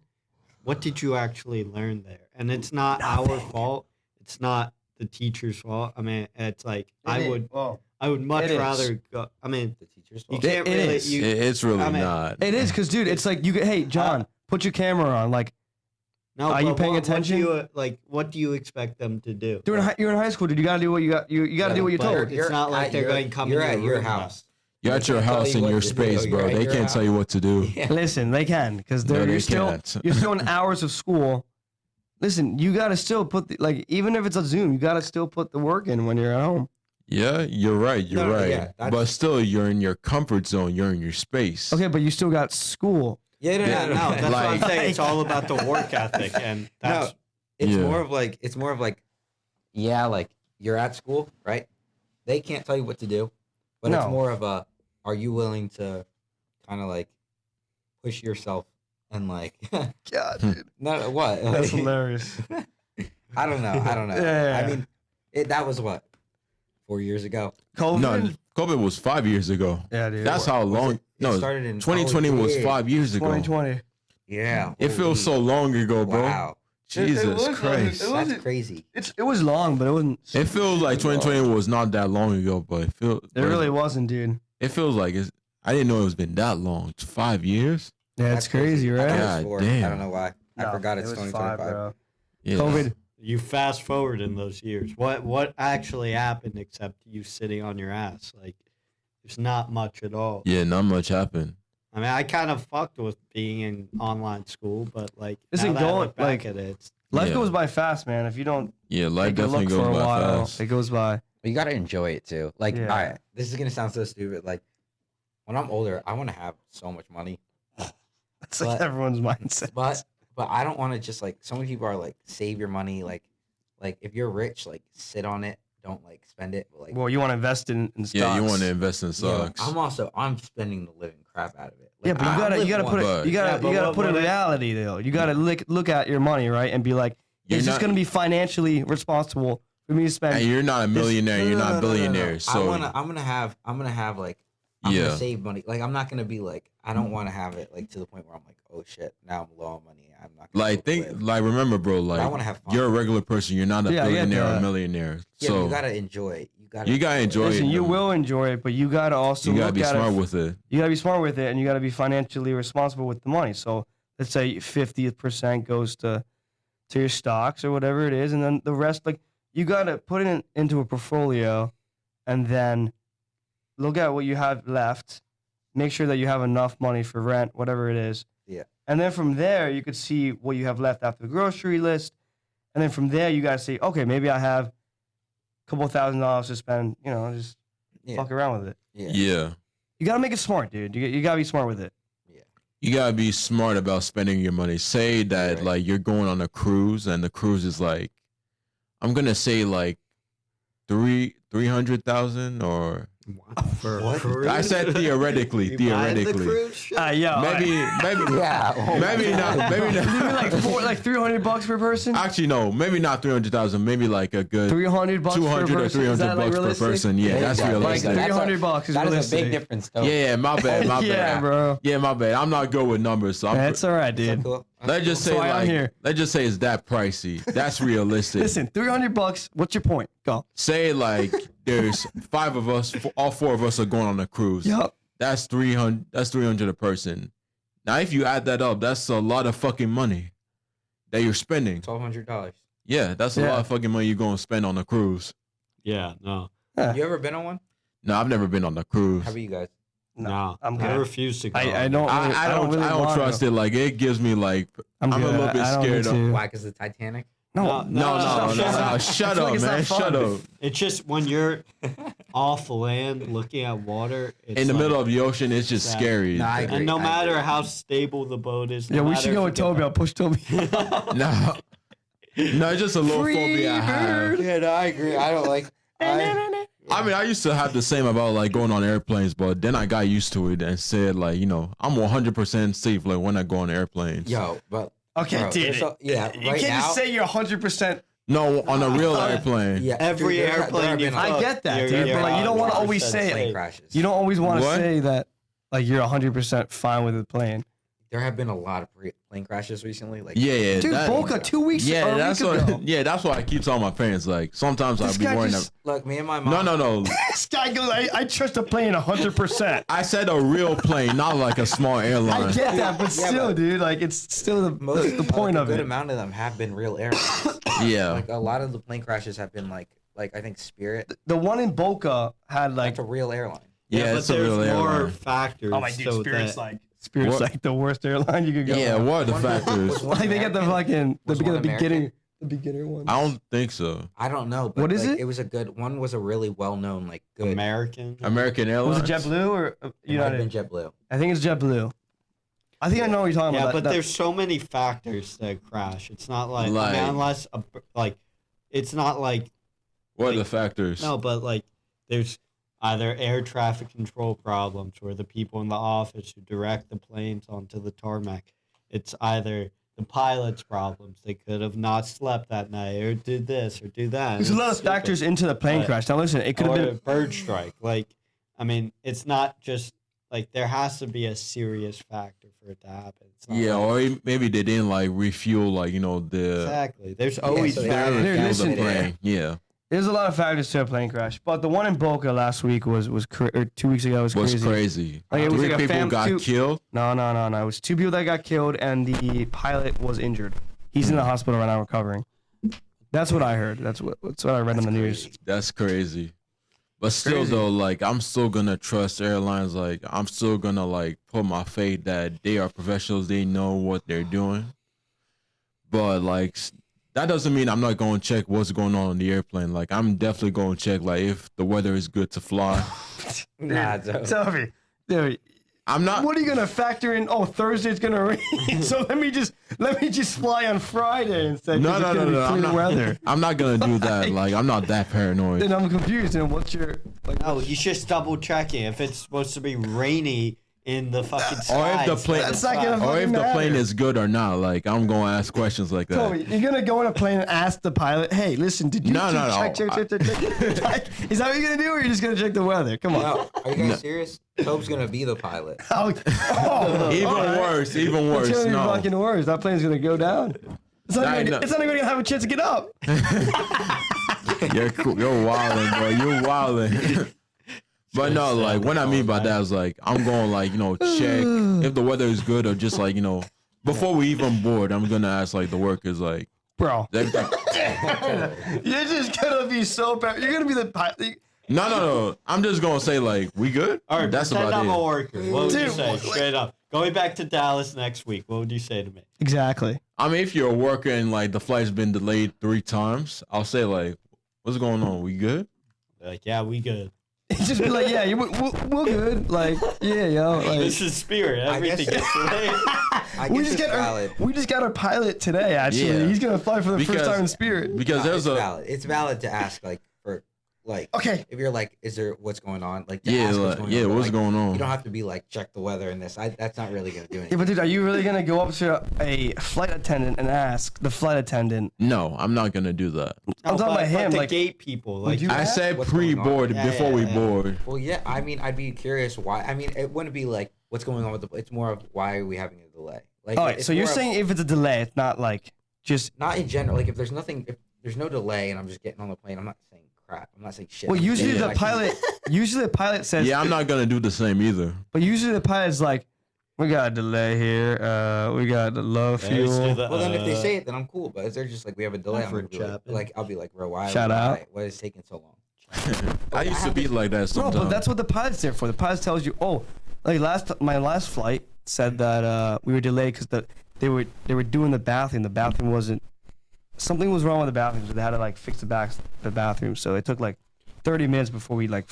what did you actually learn there? And it's not our fault. It's not the teacher's fault. I mean, it's like I would much It is. rather go. I mean, The teacher's you fault. can't It really. is. You, It's really I mean, not. It is because, dude, it's like you get. Hey, John, put your camera on. Like, no, Are you but paying what do attention? you, like, what do you expect them to do? you're in high school, dude. You gotta do what you got. You gotta do what you're but told. it's not like they're going to come You're in at your your room now. house. You're at They your can't tell house you in what your to do. space, You're bro. at They your can't house. tell you what to do. Yeah. Listen, they can because No, they you're still can't. you're still in hours of school. Listen, you gotta still put even if it's a Zoom, you gotta still put the work in when you're at home. Yeah, you're right. You're No, right. yeah, that's- but still, you're in your comfort zone. You're in your space. Okay, but you still got school. Yeah, Yeah, no, that's what I'm Like- saying. It's all about the work ethic, and that's It's Yeah. more of like, yeah, like you're at school, right? They can't tell you what to do, but it's No. more of a, are you willing to kind of like push yourself and like, God, dude, no, what? that's hilarious. I don't know. Yeah. I mean, that was what, 4 years ago. COVID. No, COVID was 5 years ago. Yeah, dude. That's how Was long. it No, started in 2020 oh, it was did. 5 years ago. 2020. Yeah, It feels so long ago, bro. Wow, Jesus was- Christ. it was- that's crazy. It was long, but it wasn't. It feels like 2020 was not that long ago, but It really wasn't, dude. It feels like it's. I didn't know it's been that long. It's 5 years. Yeah, That's it's crazy, I thought right? it was God 4. damn. I don't know why. I No, forgot it's it was 2025. 5, bro. Yeah. COVID. you fast forward in those years. What actually happened except you sitting on your ass? Like, there's not much at all. Yeah, not much happened. I mean, I kind of fucked with being in online school, but like, Listen, now that I going- look back like- at it, it's, Life Yeah. goes by fast, man. If you don't Yeah, life take a definitely look goes for a by while, fast. it goes by. You gotta enjoy it too. Like, Yeah. All right, this is gonna sound so stupid. Like, when I'm older, I want to have so much money. That's like But- everyone's mindset. But I don't want to just like so many people are like save your money like if you're rich like sit on it, don't like spend it. But, like Well, you want to invest in stocks. Yeah, you want to invest in yeah, stocks. I'm spending the living crap out of it. Yeah, Like, but you gotta put once. it. You gotta Yeah, but you gotta what- put in what if- reality though. You gotta look at your money, right, and be like, You're is this not- gonna be financially responsible for me to spend? And you're not a millionaire. You're not a billionaire. I So wanna I'm gonna have like I'm Yeah. gonna save money. Like I'm not gonna be like I don't want to have it like to the point where I'm like oh shit now I'm low on money. I'm not gonna like go think live. like remember, bro. But I Like want to have fun. you're a regular person. You're not a Yeah, I get billionaire or a that. millionaire. yeah, but So you gotta enjoy. You gotta enjoy Listen, it. you will enjoy it, but you gotta also You gotta look be at smart it. with it. You gotta be smart with it, and you gotta be financially responsible with the money. So let's say 50% goes to your stocks or whatever it is, and then the rest, like you gotta put it into a portfolio, and then look at what you have left. Make sure that you have enough money for rent, whatever it is. Yeah. And then from there, you could see what you have left after the grocery list, and then from there, you gotta say, okay, maybe I have a couple $1,000s to spend. You know, just Yeah. fuck around with it. Yeah. Yeah. You gotta make it smart, dude. You gotta be smart with it. You gotta be smart about spending your money. Say that Right. like you're going on a cruise and the cruise is like, I'm gonna say like 300,000 or For What? cruise? I said theoretically, You buying the theoretically. cruise ship? Yo, maybe Yeah. Oh my maybe God. not maybe not like $300 per person. Actually no, maybe not 300,000, maybe like a good $300 per 200 or person. 300 Is that, like, bucks per realistic? person. Yeah, There you that's go. realistic. Like That's a- $300 is That is a realistic. big difference, though. Yeah, my bad, my Yeah, bad. bro. Yeah, my bad. I'm not good with numbers, so That's all right, That's dude. cool. That's let's just That's say why I'm like here. let's just say it's that pricey. That's realistic. Listen, $300. What's your point? Go. Say like there's 5 of us, all 4 of us are going on a cruise. Yup. That's 300. That's 300 a person. Now, if you add that up, that's a lot of fucking money that you're spending. $1,200. Yeah, that's a Yeah. lot of fucking money you're going to spend on a cruise. Yeah, no. You ever been on one? No, I've never been on a cruise. How about you guys? No, I'm I good. refuse to go. I don't. Really, I don't really want trust to. it. Like it gives me like I'm a good. little bit I don't scared need of- to. Why? Because the Titanic. No, no. Shut feel like up, it's not man. fun. Shut up. It's just when you're off land looking at water. It's In the like- middle of the ocean, it's just Exactly. scary. Nah, I agree. and no I matter agree. how stable the boat is. Yeah, no we matter should if go you with get Toby. I'll push Toby. No, no, it's just a little phobia I have. Yeah, no, I agree. I don't like. I mean, I used to have the same about like going on airplanes, but then I got used to it and said like, you know, I'm 100% safe like when I go on airplanes. Yo, but Okay, bro, dude. there's yeah, You right can't now. just say you're 100%. No, on a real airplane. Yeah, Every dude, there airplane have you been, fuck, I get that, you're- dude, but like you don't want to always 100% say it. plane safe. crashes. You don't always want to What? say that like you're 100% fine with the plane. There have been a lot of plane crashes recently. Like, Yeah, Dude, that- Boca 2 weeks or Yeah, a that's week what. ago. Yeah, that's what I keep telling my parents. Like sometimes I'll This be guy worrying. just- look, me and my mom. No. This guy goes, I trust the plane 100%. I said a real plane, not like a small airline. I get that, but Yeah, still, but- dude, like it's still Most the point a of good it. amount of them have been real airlines. Yeah. Like a lot of the plane crashes have been like I think Spirit. The one in Boca had like, That's a real airline. Yeah, but it's a there's real more airline. factors. oh my dude, so Spirit's that, Spirit's What? like the worst airline you could go. Yeah, on. what are the One- factors? was one Like they got the American? fucking the Was one beginning, American? the beginner one. I don't think so. I don't know. But What is like, it? It was a good one. Was a really well known like good. American. American Was Airlines. it JetBlue or It might have been United? JetBlue. I think it's JetBlue. I think I know what you're talking Yeah, about. but That- there's so many factors that crash. It's not like, Like- I mean, unless it's not like What are the like- factors? no, but like there's either air traffic control problems where the people in the office who direct the planes onto the tarmac. It's either the pilot's problems. They could have not slept that night or did this or do that. there's a It's lot of stupid. factors into the plane But- crash. Now listen, it could have Or been a bird strike. Like, I mean, it's not just like there has to be a serious factor for it to happen. It's not Yeah, like, or maybe they didn't like refuel, like the exactly. There's always so they- they factors. didn't Dude, refuel the listen, plane. Yeah, there's a lot of factors to a plane crash. But the one in Boca last week or 2 weeks ago was was crazy. crazy. Like, it was 3 like a people got two- killed. No. It was 2 people that got killed and the pilot was injured. He's in the hospital right now recovering. That's what I heard. That's what I read on the news. That's crazy. But still, Crazy. though, like I'm still gonna trust airlines. Like I'm still gonna like put my faith that they are professionals. They know what they're doing. But like that doesn't mean I'm not going to check what's going on the airplane. Like I'm definitely going to check like if the weather is good to fly. Nah, so- Toby, Dude, I'm not. what are you gonna factor in? Oh, Thursday's gonna rain, so let me just fly on Friday instead. No. Clear weather. I'm not gonna do that. Like, I'm not that paranoid. Then I'm confused. And what's your like? No, he's just double checking if it's supposed to be rainy in the fucking sky. Or if the plane, That's not gonna or if the matter. plane is good or not. Like, I'm gonna ask questions like that. Toby, you're gonna go on a plane and ask the pilot, "Hey, listen, did you No. check? Like, is that what you're gonna do, or are you just gonna check the weather? Come on. No, are you guys serious? Tobe's gonna be the pilot. Even worse. Even It's worse. gonna be No. fucking worse. That plane's gonna go down. It's not even gonna have a chance to get up. You're cool. You're wilding, bro. You're wilding. But no, like, what I mean by that is, like, I'm going, like, check if the weather is good, or just, like, before we even board, I'm gonna ask, like, the workers, like, Bro, everything. you're just gonna be so bad. You're gonna be the pilot. No. I'm just gonna say, like, we good? All right, That's pretend about I'm a it. worker. What would you Dude, say? what- Straight up. Going back to Dallas next week, what would you say to me? Exactly. I mean, if you're a worker and, like, the flight's been delayed 3 times, I'll say, like, what's going on? We good? They're like, yeah, we good. Just be like, yeah, we're good. Like, yeah, yo. Like, This is Spirit. I Everything guess- gets delayed. I we guess just it's got valid. we just got our pilot today. Actually, Yeah. he's gonna fly for the first Because- time in Spirit. Because No, there's it's a. valid. It's valid to ask Okay. if you're like, is there what's going on? Like to Yeah, ask like, what's going yeah, on. but, what's like, going on? You don't have to be like check the weather and this. That's not really gonna do Yeah, anything. but dude, are you really gonna go up to a flight attendant and ask the flight attendant? No, I'm not gonna do that. I'm talking about him, The like- gate people. Would Like, you- I said What's going on? pre-board Yeah, before yeah, we yeah. board. Well, yeah. I mean, I'd be curious why. I mean, it wouldn't be like what's going on with the. It's more of why are we having a delay? Like, All right, it's so you're more of- saying if it's a delay, it's not like just. not in general. Like if there's no delay and I'm just getting on the plane, I'm not saying crap. I'm not saying shit. Well, I'm usually saying, the like, pilot says. Yeah, I'm not gonna do the same either. But usually the pilot's like, we got a delay here. We got the low There's fuel. the, Well, then if they say it, then I'm cool. But if they're just like, we have a delay, I'm gonna Effort be like, Chapman. I'll be like, bro, why? Shout out. Why is it taking so long? I used to be like that Bro, sometimes. but that's what the pilot's there for. The pilot tells you, oh, like my last flight said that we were delayed because they were doing the bathroom. The bathroom wasn't. Something was wrong with the bathroom, so they had to like fix the bathroom. So it took like 30 minutes before we like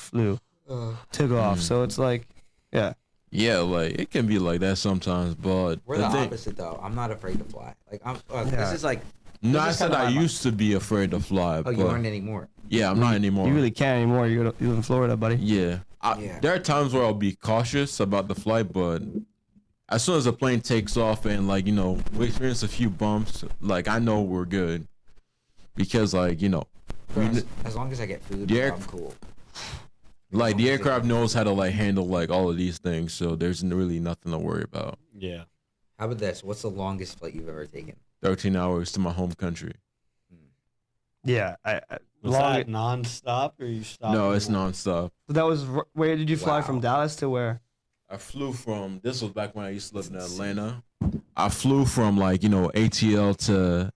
took off. So it's like, yeah. Yeah, like it can be like that sometimes, but We're the opposite though. I'm not afraid to fly. Like I'm. Yeah. This is like. No, this I is said kinda I my- used to be afraid to fly, Oh, but you aren't anymore. yeah, I'm not anymore. You really can't anymore. You live in Florida, buddy. Yeah. Yeah. There are times where I'll be cautious about the flight, but as soon as the plane takes off and like, we experience a few bumps, like I know we're good. Because like, As long as I get food, Yeah. I'm cool. like the Okay. aircraft knows how to like handle like all of these things, so there's really nothing to worry about. yeah. How about this? What's the longest flight you've ever taken? 13 hours to my home country. Yeah. Was that nonstop or you stopped? No, it's anymore? nonstop. That was where did you fly Wow. from Dallas to where? I flew from, this was back when I used to live in Atlanta. I flew from like, ATL to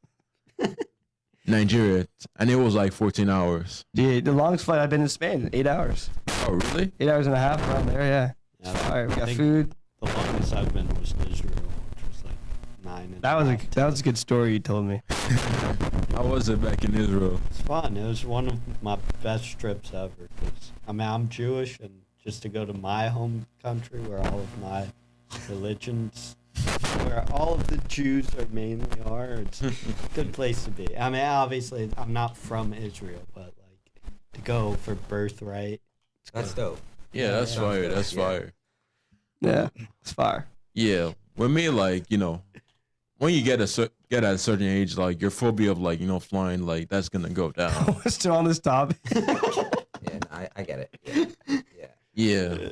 Nigeria, and it was like 14 hours. The longest flight I've been in Spain, 8 hours. Oh, really? 8 hours and a half around there. Yeah. Yeah, All right, we I got think food. The longest I've been was Israel, which was like 9 and That was half. that was a good story you told me. How was it back in Israel? It's fun. It was one of my best trips ever. Cause I'm Jewish, and just to go to my home country where all of my religions, where all of the Jews are mainly it's a good place to be. I mean, obviously, I'm not from Israel, but like to go for birthright. It's That's good. dope. Yeah, that's Yeah. fire. That's Yeah. fire. Yeah, it's fire. Yeah, with me, like when you get at a certain age, like your phobia of like flying, like that's gonna go down. We're still on this topic. Yeah, no, I get it. Yeah. Yeah,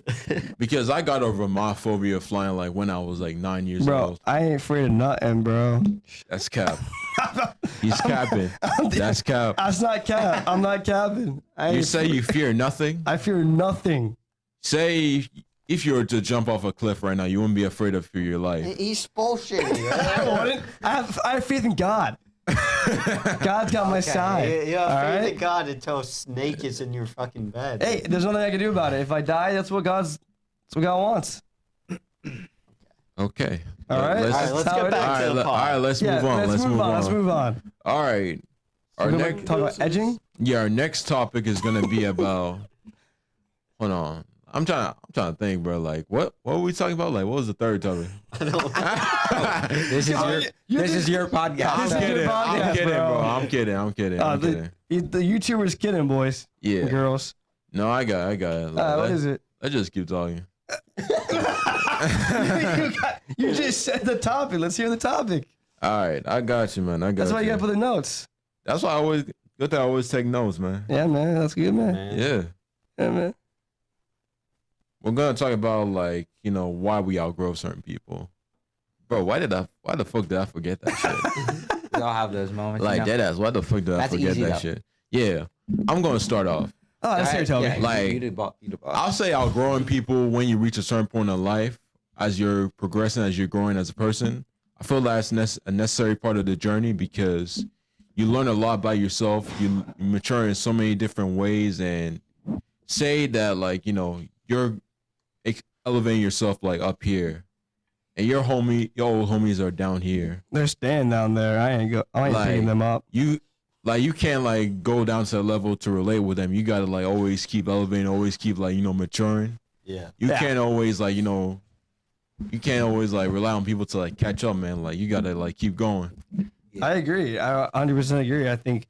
because I got over my phobia of flying like when I was like 9 years Bro, old. I ain't afraid of nothing, bro. That's cap. He's capping. That's cap. That's not cap. I'm not capping. You say you fear nothing. I fear nothing. Say if you were to jump off a cliff right now, you wouldn't be afraid of for your life. He's bullshitting. I wouldn't. I have faith in God. God's got my side. You All have faith right? in God until a snake is in your fucking bed. Hey, there's nothing I can do about it. If I die, that's what God wants. Okay. All right. All right, let's How get it back is. to the all right, pod. let's Yeah, move on. let's move on. Let's move on. All right. Our We're next gonna talk about edging. our next topic is gonna be about. Hold on. I'm trying to think, bro. Like, what were we talking about? Like, what was the third topic? This is your podcast. I'm kidding, bro. I'm kidding. The YouTuber's kidding, boys. Yeah. And girls. No, I got it. What is it? Let's just keep talking. You just said the topic. Let's hear the topic. All right, I got you, man. That's why you gotta put the notes. That's why I always take notes, man. Yeah, man. That's good, man. Yeah. Yeah, man. We're gonna talk about like, why we outgrow certain people. Bro, why the fuck did I forget that shit? We all have those moments. Like deadass, why the fuck did I forget that shit? Yeah. I'm gonna start off. Oh, that's your topic. I'll say outgrowing people when you reach a certain point in life, as you're progressing, as you're growing as a person. I feel that's a necessary part of the journey because you learn a lot about yourself. You mature in so many different ways, and say that like you're elevating yourself like up here, and your old homies are down here. They're staying down there. I ain't picking them up. You can't like go down to a level to relate with them. You gotta like always keep elevating, always keep like maturing. Yeah. You can't always like you can't always like rely on people to like catch up, man. Like you gotta like keep going. Yeah. I agree. I 100% agree. I think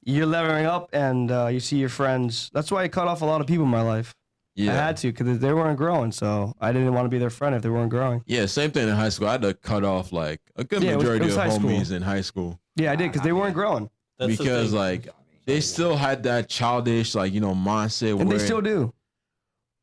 you're leveling up, and you see your friends. That's why I cut off a lot of people in my life. Yeah, I had to because they weren't growing, so I didn't want to be their friend if they weren't growing. Yeah, same thing in high school. I had to cut off like a good majority of homies in high school. Yeah, I did because they weren't growing. Because like they still had that childish like mindset, and they still do.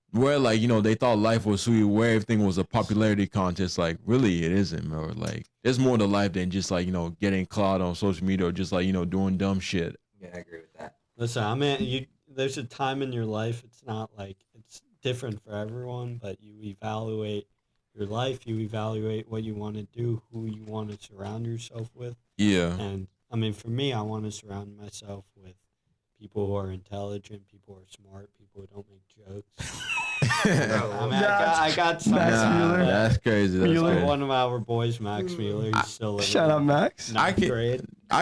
Where like they thought life was sweet, where everything was a popularity contest. Like really, it isn't, bro. Like there's more to life than just like getting clout on social media or just like doing dumb shit. Yeah, I agree with that. Listen, I mean, there's a time in your life. It's not like it's different for everyone, but you evaluate your life. You evaluate what you want to do, who you want to surround yourself with. Yeah. And I mean, for me, I want to surround myself with people who are intelligent, people who are smart, people who don't make jokes. I got some. That's crazy. That's crazy. One of our boys, Max Mueller, he's still living. Shout out, Max. I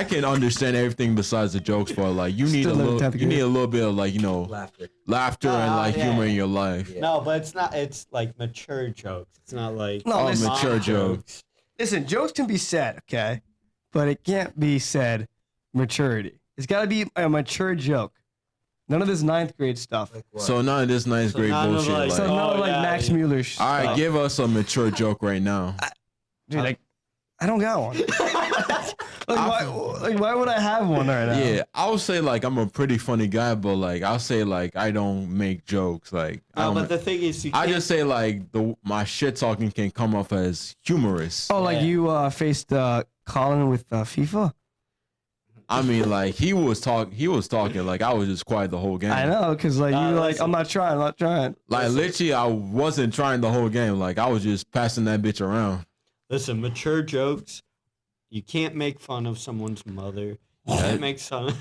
can understand everything besides the jokes, but like you need a little bit of like laughter and like humor in your life. Yeah. No, but it's not. It's like mature jokes. It's not like mature jokes. Listen, jokes can be said, okay, but it can't be said maturity. It's got to be a mature joke. None of this 9th grade stuff. Like so none of this 9th grade bullshit. So none of Max Mueller stuff. All right, give us a mature joke right now. Dude, I don't got one. Why would I have one right now? Yeah, I would say like I'm a pretty funny guy, but like I'll say like I don't make jokes. Like but the thing is, I just say like my shit talking can come off as humorous. Oh, like you faced Colin with FIFA. I mean, like he was talking. Like I was just quiet the whole game. I know, cause like you were like, I'm not trying. Like literally, I wasn't trying the whole game. Like I was just passing that bitch around. Listen, mature jokes. You can't make fun of someone's mother. You can't make fun.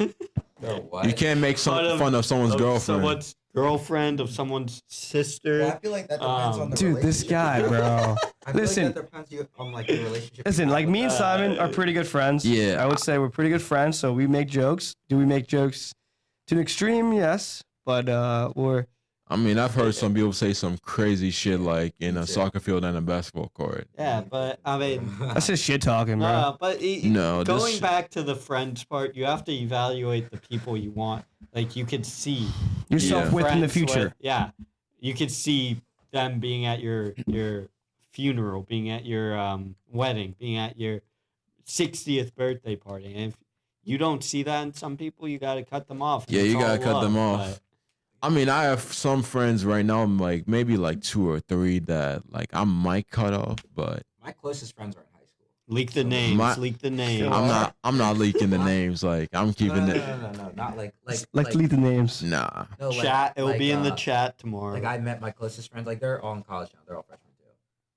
You can't make fun of someone's girlfriend. Someone's girlfriend, of someone's sister. Well, I feel like that depends on the dude, this guy, bro. Listen, like that depends on like the relationship. Listen, like me and Simon are pretty good friends. Yeah, I would say we're pretty good friends. So we make jokes. Do we make jokes to an extreme? Yes, but we're. I mean, I've heard some people say some crazy shit like in a soccer field and a basketball court. Yeah, but I mean, that's just shit talking, bro. But going back to the friends part, you have to evaluate the people you want. Like you could see yourself with in the future. You could see them being at your funeral, being at your wedding, being at your 60th birthday party. And if you don't see that in some people, you got to cut them off. Yeah, you got to cut them off. I mean, I have some friends right now, like maybe like 2 or 3 that like I might cut off, but my closest friends are in high school. Leak the names. Leak the names. I'm not leaking the names. Like I'm keeping it. No, not like leak the names. Nah. No, chat. It will be in the chat tomorrow. Like I met my closest friends. Like they're all in college now. They're all freshmen too.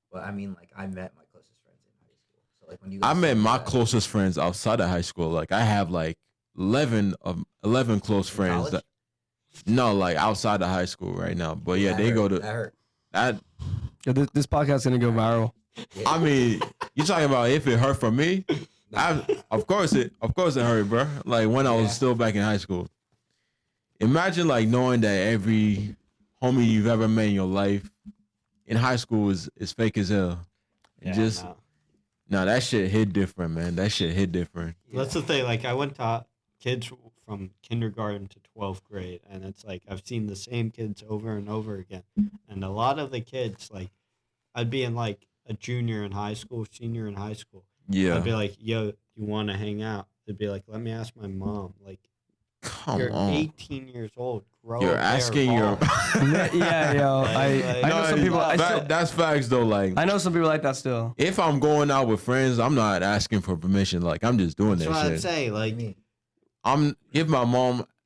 But I mean, like I met my closest friends in high school. So like when you. I met my closest friends outside of high school. Like I have like 11 close friends that. No, like outside of high school right now. But yeah, they go to that. Yeah, this podcast is gonna go viral. Yeah. I mean, you talking about if it hurt for me? Of course it hurt, bro. Like when I was still back in high school. Imagine like knowing that every homie you've ever met in your life in high school is fake as hell. And just nah, that shit hit different, man. That shit hit different. That's the thing. Like, I went to kids from kindergarten to 12th grade, and it's like I've seen the same kids over and over again. And a lot of the kids, like, I'd be in like a junior in high school, senior in high school. Yeah. I'd be like, yo, you want to hang out? They'd be like, let me ask my mom. Like, Come you're on. 18 years old. Grow You're a pair of asking your. balls. Yeah, yo. I know some people. That's facts though. Like, I know some people like that still. if I'm going out with friends, I'm not asking for permission. Like, I'm just doing That's that what shit. I'd say. Like,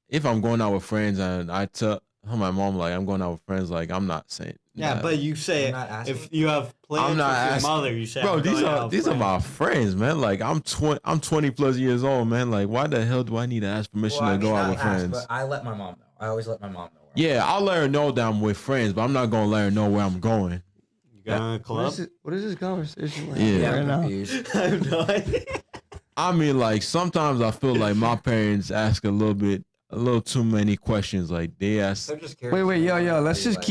If I'm going out with friends and I tell my mom like I'm going out with friends, like I'm not saying. yeah, nah. but you say You're not asking? if you have plans I'm not with your asking. mother, you say, Bro, I'm these going out are with these are friends. my friends, man. Like I'm 20 plus years old, man. Like why the hell do I need to ask permission Well, I to go mean, out not with ask, friends? but I let my mom know. I always let my mom know. Yeah, I'll let her know that I'm with friends, but I'm not gonna let her know where I'm going. You going to a club? What is this conversation like? Yeah. right I'm now? confused. I have no idea. I mean, like sometimes I feel like my parents ask a little too many questions. Like they ask. They're just curious. Wait, yo. Let's They're just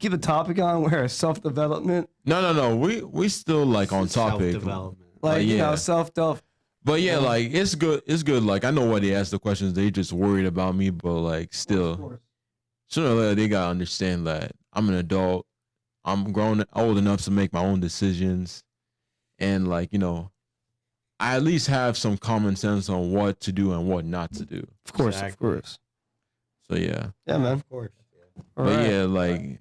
keep the topic on where self-development, No. We still like on topic. Self-development. like you yeah. know, self-develop. But yeah, like it's good. It's good. Like I know why they ask the questions. They just worried about me, but like still, sooner or later they gotta understand that I'm an adult. I'm grown, old enough to make my own decisions, and like I at least have some common sense on what to do and what not to do. Of course, Exactly. of course. So yeah, Yeah, man. Of course. All but right. yeah, like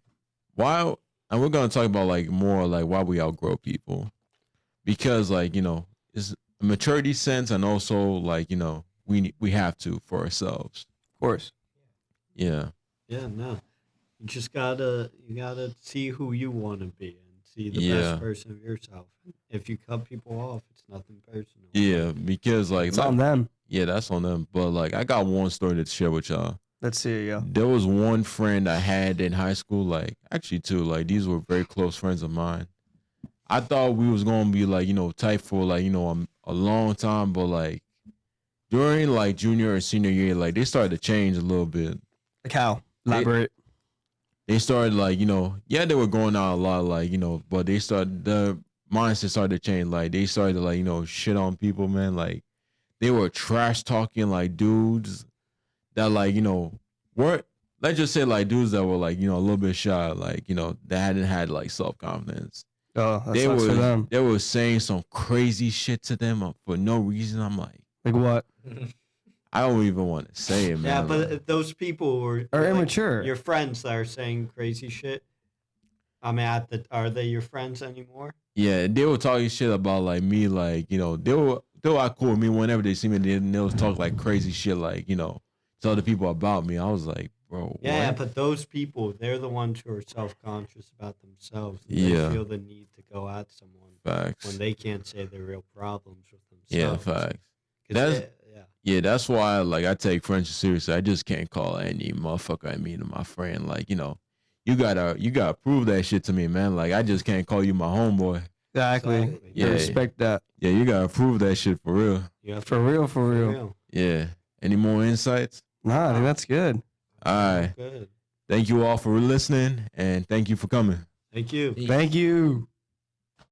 why? And we're gonna talk about like more like why we outgrow people, because like it's a maturity sense, and also like we have to for ourselves. Of course. Yeah. Yeah, no. You just gotta see who you want to be and see the Yeah. best version of yourself. If you cut people off, it's nothing personal. Yeah, because like It's on them. yeah, that's on them. But like I got one story to share with y'all. Let's see it, yo. There was one friend I had in high school, like actually two, like these were very close friends of mine. I thought we was gonna be like, tight for like, a long time, but like during like junior or senior year, like they started to change a little bit. Like how? Elaborate. They started like, yeah, they were going out a lot, like, but the mindset started to change. Like they started to like, shit on people, man. Like they were trash talking like dudes that like, were, let's just say like dudes that were like, a little bit shy, like, that hadn't had like self-confidence. Oh, that sucks for them. They were saying some crazy shit to them for no reason. I'm like Like what? I don't even want to say it, man. Yeah, but Like, if those people were Or like, immature. your friends that are saying crazy shit. I mean, are they your friends anymore? yeah, they were talking shit about like me, like they were cool with me whenever they see me. They was talk like crazy shit, like to other people about me. I was like, bro, Yeah, what? but those people, they're the ones who are self-conscious about themselves. Yeah. They feel the need to go at someone Facts. when they can't say their real problems with Yeah, themselves. facts. 'Cause That's- yeah. Yeah, that's why like I take friendship seriously. I just can't call any motherfucker I meet my friend. Like, you gotta prove that shit to me, man. Like I just can't call you my homeboy. Exactly. Yeah. I respect that. Yeah, you gotta prove that shit for real. You have For to- real, for for real. real. Yeah. Any more insights? Nah, I think that's good. All right. Good. Thank you all for listening and thank you for coming. Thank you. Thank you.